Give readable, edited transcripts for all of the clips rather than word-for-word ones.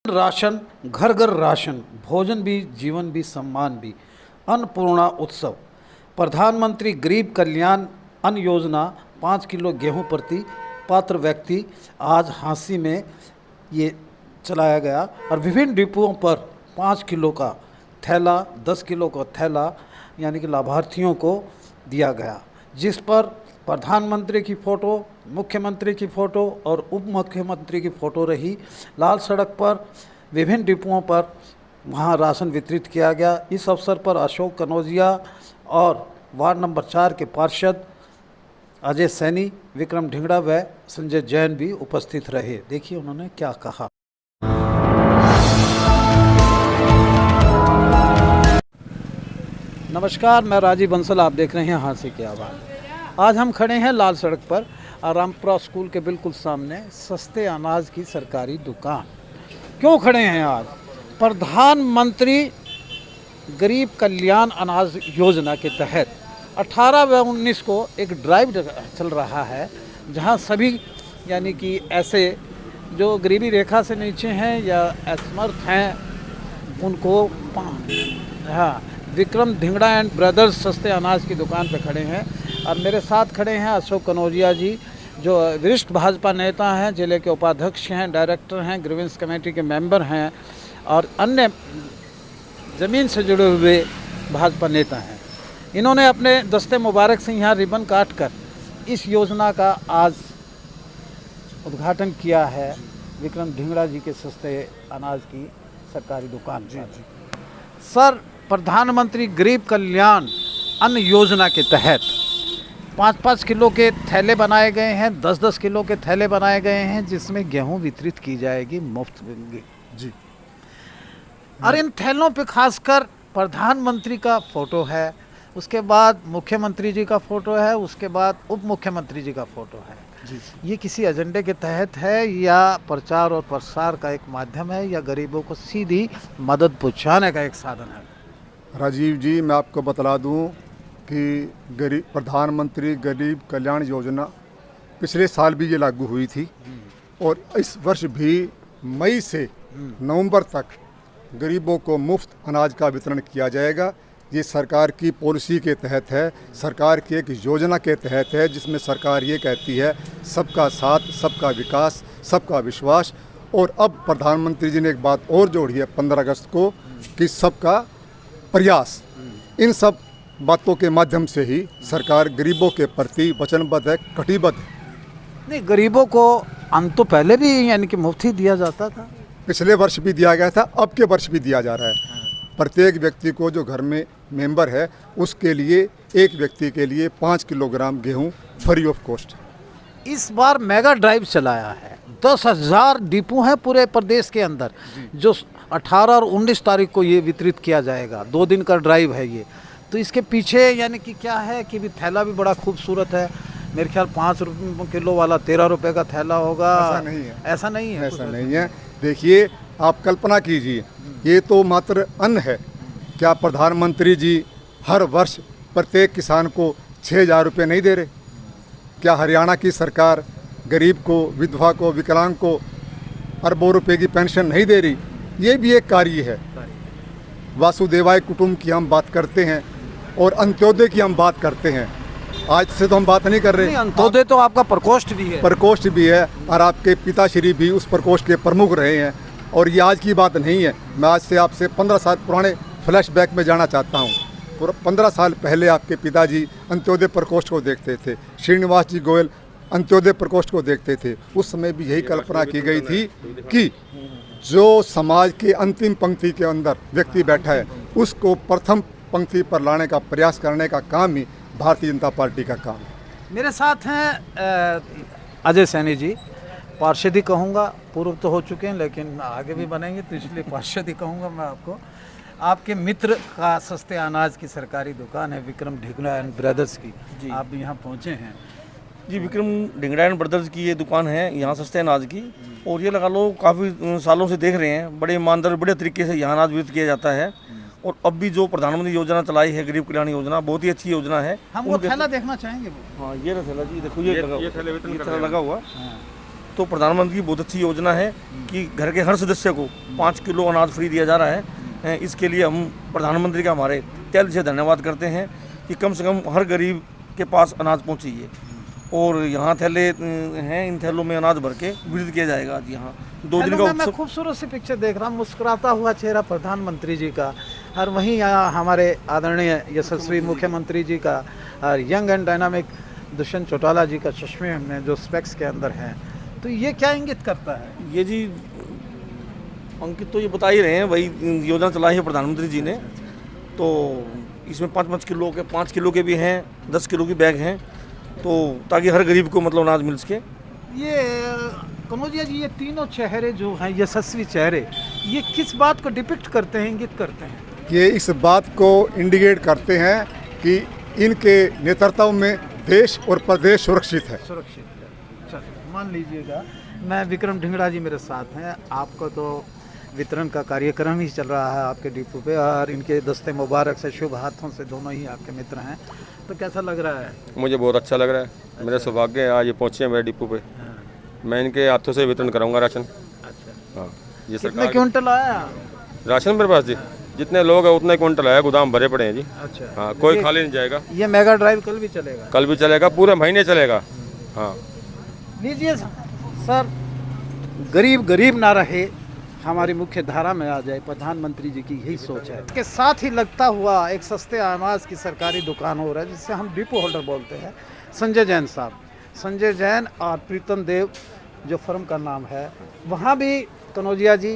Ration, घर घर ration, भोजन भी जीवन भी सम्मान भी। अन्नपूर्णा उत्सव, प्रधानमंत्री गरीब कल्याण अन्न योजना 5 किलो गेहूं प्रति पात्र व्यक्ति आज झांसी में ये चलाया गया और विभिन्न डिपुओं पर 5 किलो का थैला, 10 किलो का थैला यानी कि लाभार्थियों को दिया गया, जिस पर प्रधानमंत्री की फ़ोटो, मुख्यमंत्री की फ़ोटो और उप मुख्यमंत्री की फ़ोटो रही। लाल सड़क पर विभिन्न डिपुओं पर वहाँ राशन वितरित किया गया। इस अवसर पर अशोक कनौजिया और वार्ड नंबर 4 के पार्षद अजय सैनी, विक्रम ढिंगड़ा व संजय जैन भी उपस्थित रहे। देखिए उन्होंने क्या कहा। नमस्कार, मैं राजीव बंसल, आप देख रहे हैं झांसी की आवाज़। आज हम खड़े हैं लाल सड़क पर रामपुरा स्कूल के बिल्कुल सामने सस्ते अनाज की सरकारी दुकान। क्यों खड़े हैं आज? प्रधानमंत्री गरीब कल्याण अनाज योजना के तहत 18 व 19 को एक ड्राइव चल रहा है, जहां सभी यानी कि ऐसे जो गरीबी रेखा से नीचे हैं या असमर्थ हैं उनको विक्रम ढिंगड़ा एंड ब्रदर्स सस्ते अनाज की दुकान पे खड़े हैं। और मेरे साथ खड़े हैं अशोक कनौजिया जी, जो वरिष्ठ भाजपा नेता हैं, जिले के उपाध्यक्ष हैं, डायरेक्टर हैं, ग्रीवेंस कमेटी के मेंबर हैं और अन्य ज़मीन से जुड़े हुए भाजपा नेता हैं। इन्होंने अपने दस्ते मुबारक से यहाँ रिबन काट कर इस योजना का आज उद्घाटन किया है विक्रम ढिंगड़ा जी के सस्ते अनाज की सरकारी दुकान पर। सर, प्रधानमंत्री गरीब कल्याण अन्न योजना के तहत 5-5 किलो के थैले बनाए गए हैं, 10-10 किलो के थैले बनाए गए हैं, जिसमें गेहूं वितरित की जाएगी मुफ्त में जी। और इन थैलों पे खासकर प्रधानमंत्री का फ़ोटो है, उसके बाद मुख्यमंत्री जी का फ़ोटो है, उसके बाद उप मुख्यमंत्री जी का फ़ोटो है जी। ये किसी एजेंडे के तहत है या प्रचार और प्रसार का एक माध्यम है या गरीबों को सीधी मदद पहुँचाने का एक साधन है? राजीव जी, मैं आपको बतला दूं कि प्रधानमंत्री गरीब कल्याण योजना पिछले साल भी ये लागू हुई थी और इस वर्ष भी मई से नवंबर तक गरीबों को मुफ्त अनाज का वितरण किया जाएगा। ये सरकार की पॉलिसी के तहत है, सरकार की एक योजना के तहत है, जिसमें सरकार ये कहती है सबका साथ, सबका विकास, सबका विश्वास। और अब प्रधानमंत्री जी ने एक बात और जोड़ी है 15 अगस्त को कि सबका प्रयास। इन सब बातों के माध्यम से ही सरकार गरीबों के प्रति वचनबद्ध है, कटिबद्ध है। नहीं, गरीबों को अन्न तो पहले भी यानी कि मुफ्त ही दिया जाता था, पिछले वर्ष भी दिया गया था, अब के वर्ष भी दिया जा रहा है। प्रत्येक व्यक्ति को जो घर में मेंबर है उसके लिए, एक व्यक्ति के लिए 5 किलोग्राम गेहूं फ्री ऑफ कॉस्ट। इस बार मेगा ड्राइव चलाया है, 10,000 डिपो हैं पूरे प्रदेश के अंदर, जो 18 और 19 तारीख को ये वितरित किया जाएगा। 2 दिन का ड्राइव है ये। तो इसके पीछे यानी कि क्या है कि भी थैला भी बड़ा खूबसूरत है, मेरे ख्याल 5 किलो वाला 13 रुपये का थैला होगा। ऐसा नहीं है, ऐसा नहीं है, ऐसा नहीं है। देखिए, आप कल्पना कीजिए, ये तो मात्र अन्न है। क्या प्रधानमंत्री जी हर वर्ष प्रत्येक किसान को 6,000 रुपये नहीं दे रहे? क्या हरियाणा की सरकार गरीब को, विधवा को, विकलांग को अरबों रुपए की पेंशन नहीं दे रही? ये भी एक कार्य है। वासुदेवाय कुटुंब की हम बात करते हैं और अंत्योदय की हम बात करते हैं। आज से तो हम बात नहीं कर रहे। अंत्योदय तो आपका प्रकोष्ठ भी है, प्रकोष्ठ भी है और आपके पिताश्री भी उस प्रकोष्ठ के प्रमुख रहे हैं। और ये आज की बात नहीं है। मैं आज से आपसे 15 साल पुराने फ्लैशबैक में जाना चाहता हूँ। 15 साल पहले आपके पिताजी अंत्योदय प्रकोष्ठ को देखते थे, श्रीनिवास जी गोयल अंत्योदय प्रकोष्ठ को देखते थे। उस समय भी यही कल्पना की गई थी कि जो समाज के अंतिम पंक्ति के अंदर व्यक्ति बैठा है उसको प्रथम पंक्ति पर लाने का प्रयास करने का काम ही भारतीय जनता पार्टी का काम है। मेरे साथ हैं अजय सैनी जी, पार्षद ही कहूँगा, पूर्व तो हो चुके हैं लेकिन आगे भी बनेंगे तो इसलिए पार्षद ही कहूँगा मैं आपको। आपके मित्र का सस्ते अनाज की सरकारी दुकान है विक्रम ढिंगड़ा एंड ब्रदर्स की जी। आप यहाँ पहुँचे हैं जी। विक्रम ढिंगड़ा एंड ब्रदर्स की ये दुकान है यहाँ सस्ते अनाज की, और ये लगा लो काफ़ी सालों से देख रहे हैं, बड़े ईमानदार बड़े तरीके से यहाँ अनाज वितरित किया जाता है। और अब भी जो प्रधानमंत्री योजना चलाई है गरीब कल्याण योजना, बहुत ही अच्छी योजना है। हम वो थैला देखना चाहेंगे। हाँ, ये थैला जी, देखो ये थैला लगा हुआ। तो प्रधानमंत्री की बहुत अच्छी योजना है कि घर के हर सदस्य को 5 किलो अनाज फ्री दिया जा रहा है। इसके लिए हम प्रधानमंत्री का हमारे दिल से धन्यवाद करते हैं कि कम से कम हर गरीब के पास अनाज पहुँचिए। और यहाँ थैले हैं, इन थैलों में अनाज भर के वितरित किया जाएगा। आज यहाँ 2 दिन का मैं खूबसूरत सी पिक्चर देख रहा हूँ, मुस्कुराता हुआ चेहरा प्रधानमंत्री जी का, और वहीं यहाँ हमारे आदरणीय यशस्वी मुख्यमंत्री जी का, और young and dynamic Dushyant Chautala ji का चश्मे में जो स्पेक्स के अंदर हैं। तो ये क्या इंगित करता है? ये जी अंकित तो ये बता ही रहे हैं, वही योजना चलाई है प्रधानमंत्री जी ने। तो इसमें 5-5 किलो के, 5 किलो के भी हैं, 10 किलो की बैग हैं, तो ताकि हर गरीब को मतलब अनाज मिल सके। ये कनौजिया जी, ये तीनों चेहरे जो हैं, यशस्वी चेहरे, ये किस बात को डिपिक्ट करते हैं, इंगित करते हैं? ये इस बात को इंडिकेट करते हैं कि इनके नेतृत्व में देश और प्रदेश सुरक्षित है। सुरक्षित है। चलो मान लीजिएगा, मैं विक्रम ढिंगड़ा जी मेरे साथ हैं, आपको तो वितरण का कार्यक्रम ही चल रहा है आपके डिपो पे, और इनके दस्ते मुबारक से, शुभ हाथों से, दोनों ही आपके मित्र हैं, तो कैसा लग रहा है? मुझे बहुत अच्छा लग रहा है। मेरा सौभाग्य है आज ये पहुँचे हैं मेरे डिपो पे। मैं इनके हाथों से वितरण कराऊंगा राशन। अच्छा, हाँ, ये कितने सरकार क्विंटल आया राशन मेरे पास जी, जितने लोग हैं उतने क्विंटल आया, गोदाम भरे पड़े हैं जी। अच्छा, हाँ, कोई खाली नहीं जाएगा। ये मेगा ड्राइव कल भी चलेगा? कल भी चलेगा, पूरे महीने चलेगा। हाँ, लीजिए सर, गरीब गरीब ना रहे, हमारी मुख्य धारा में आ जाए, प्रधानमंत्री जी की यही सोच है। के साथ ही लगता हुआ एक सस्ते अनाज की सरकारी दुकान हो रहा है, जिससे हम डिपो होल्डर बोलते हैं, संजय जैन साहब, संजय जैन और प्रीतम देव जो फर्म का नाम है। वहाँ भी कनौजिया जी,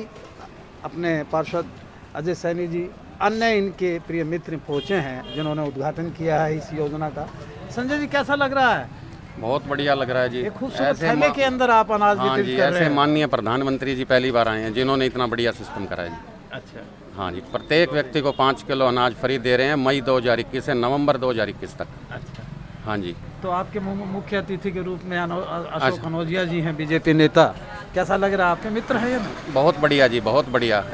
अपने पार्षद अजय सैनी जी, अन्य इनके प्रिय मित्र पहुँचे हैं, जिन्होंने उद्घाटन किया है इस योजना का। संजय जी, कैसा लग रहा है? बहुत बढ़िया लग रहा है जी। खूबसूरत थैले के अंदर आप अनाज वितरित कर रहे हैं। माननीय प्रधानमंत्री जी पहली बार आए हैं जिन्होंने इतना बढ़िया सिस्टम करा है जी। अच्छा, हाँ जी, प्रत्येक व्यक्ति को 5 किलो अनाज फ्री दे रहे हैं मई 2021 से नवंबर 2021 तक। अच्छा, हाँ जी। तो आपके मुख्य अतिथि के रूप में अशोक कनौजिया जी हैं, बीजेपी नेता। कैसा लग रहा है? आपके मित्र हैं ये? बहुत बढ़िया जी, बहुत बढ़िया।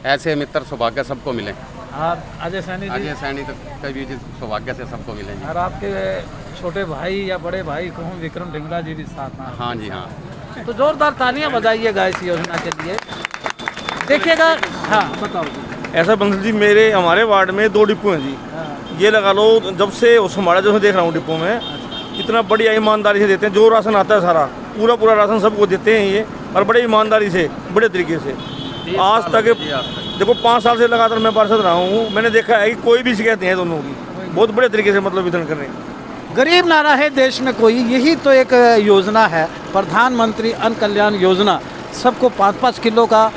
ऐसे मित्र सौभाग्य सबको मिले। और अजय सैनी जी? अजय सैनी तो कभी जी सौभाग्य से सबको मिले जी। और आपके छोटे भाई या बड़े भाई कहूँ, विक्रम ढिंगड़ा जी भी साथ हैं? हाँ जी, हाँ। तो जोरदार तालियां बजाइएगा इस योजना के लिए। देखिएगा, हाँ बताओ जी। ऐसा बंसल जी, हमारे वार्ड में 2 डिपो हैं जी। हाँ, ये लगा लो, जब से हमारा जो देख रहा हूँ डिपो में, इतना बढ़िया ईमानदारी से देते हैं। जो राशन आता है सारा पूरा राशन सबको देते हैं ये, और बड़े ईमानदारी से, बड़े तरीके से। आज तक देखो 5 साल से लगातार मैं पार्षद रहा हूँ, मैंने देखा है कि कोई भी शिकायत नहीं है दोनों की। बहुत बड़े तरीके से मतलब वितरण कर रहे हैं। गरीब ना रहे देश में कोई, यही तो एक योजना है, प्रधानमंत्री अन्न कल्याण योजना। सबको 5-5 किलो का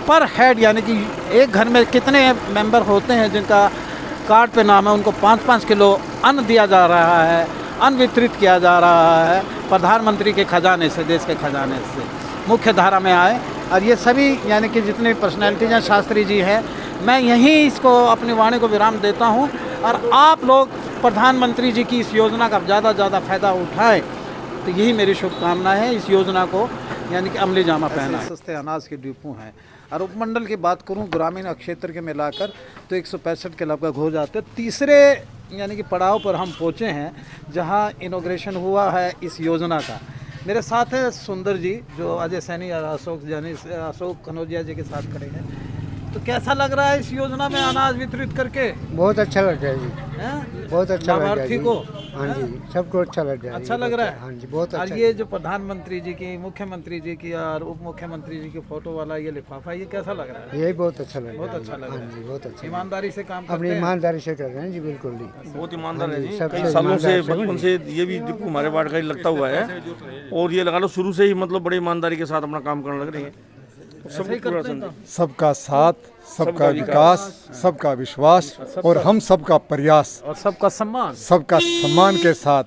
पर हेड, यानी कि एक घर में कितने मेंबर होते हैं जिनका कार्ड पे नाम है, उनको 5-5 किलो अन्न दिया जा रहा है, अन्न वितरित किया जा रहा है प्रधानमंत्री के खजाने से, देश के खजाने से। मुख्य धारा में आए, और ये सभी यानी कि जितनी पर्सनैलिटीज हैं, शास्त्री जी हैं, मैं यहीं इसको अपनी वाणी को विराम देता हूँ। और आप लोग प्रधानमंत्री जी की इस योजना का ज़्यादा फ़ायदा उठाएं, तो यही मेरी शुभकामना है। इस योजना को यानी कि अमली जामा पहना। सस्ते अनाज के डिपो हैं, और उपमंडल की बात करूं, ग्रामीण क्षेत्र के मिलाकर तो 165 के लगभग हो जाते। तीसरे यानी कि पड़ाव पर हम पहुंचे हैं, जहां इनॉग्रेशन हुआ है इस योजना का। मेरे साथ है सुंदर जी, जो अजय सैनी और अशोक कनौजिया जी के साथ खड़े हैं। तो कैसा लग रहा है इस योजना में अनाज वितरित करके? बहुत अच्छा लग रहा है जी। हैं? बहुत अच्छा लग रहा है लाभार्थी जी। को? हाँ जी, सबको अच्छा लग रहा है। अच्छा लग रहा है? हाँ जी, बहुत अच्छा। और ये जो प्रधानमंत्री जी की, मुख्यमंत्री जी की और उप मुख्यमंत्री जी की फोटो वाला ये लिफाफा, ये कैसा लग रहा है? यही बहुत अच्छा लग रहा है। बहुत अच्छा लग रहा है। हाँ जी, बहुत अच्छा। ईमानदारी से काम करते अपनी हैं? ईमानदारी से कर रहे हैं जी, बिल्कुल जी। बहुत ईमानदार है जी। सबसे कई सालों से, ईमानदार बचपन से ये भी डिपो हमारे वार्ड का ही लगता हुआ है, और ये लगा लो शुरू से ही मतलब बड़े ईमानदारी के साथ अपना काम करने लग रहे हैं। ऐसे ही करते हैं तो? सबका साथ, सबका विकास, सबका विश्वास और हम सबका प्रयास और सबका सम्मान। सबका सम्मान के साथ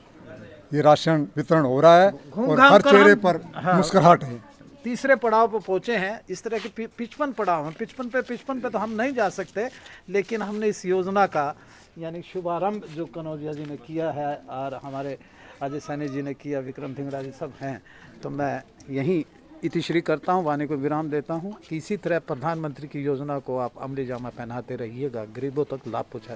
ये राशन वितरण हो रहा है, और हर चेहरे पर मुस्कुराहट है। तीसरे पड़ाव पर पहुंचे हैं। इस तरह के 55 पड़ाव हैं। 55 पे तो हम नहीं जा सकते, लेकिन हमने इस योजना का यानी शुभारंभ जो कनौजिया जी ने किया है, और हमारे अजय सैनी जी ने किया, विक्रम ढिंगड़ा जी सब हैं, तो मैं यहीं इतिश्री करता हूँ, वाणी को विराम देता हूँ कि इसी तरह प्रधानमंत्री की योजना को आप अमली जामा पहनाते रहिएगा, गरीबों तक लाभ पहुँचा।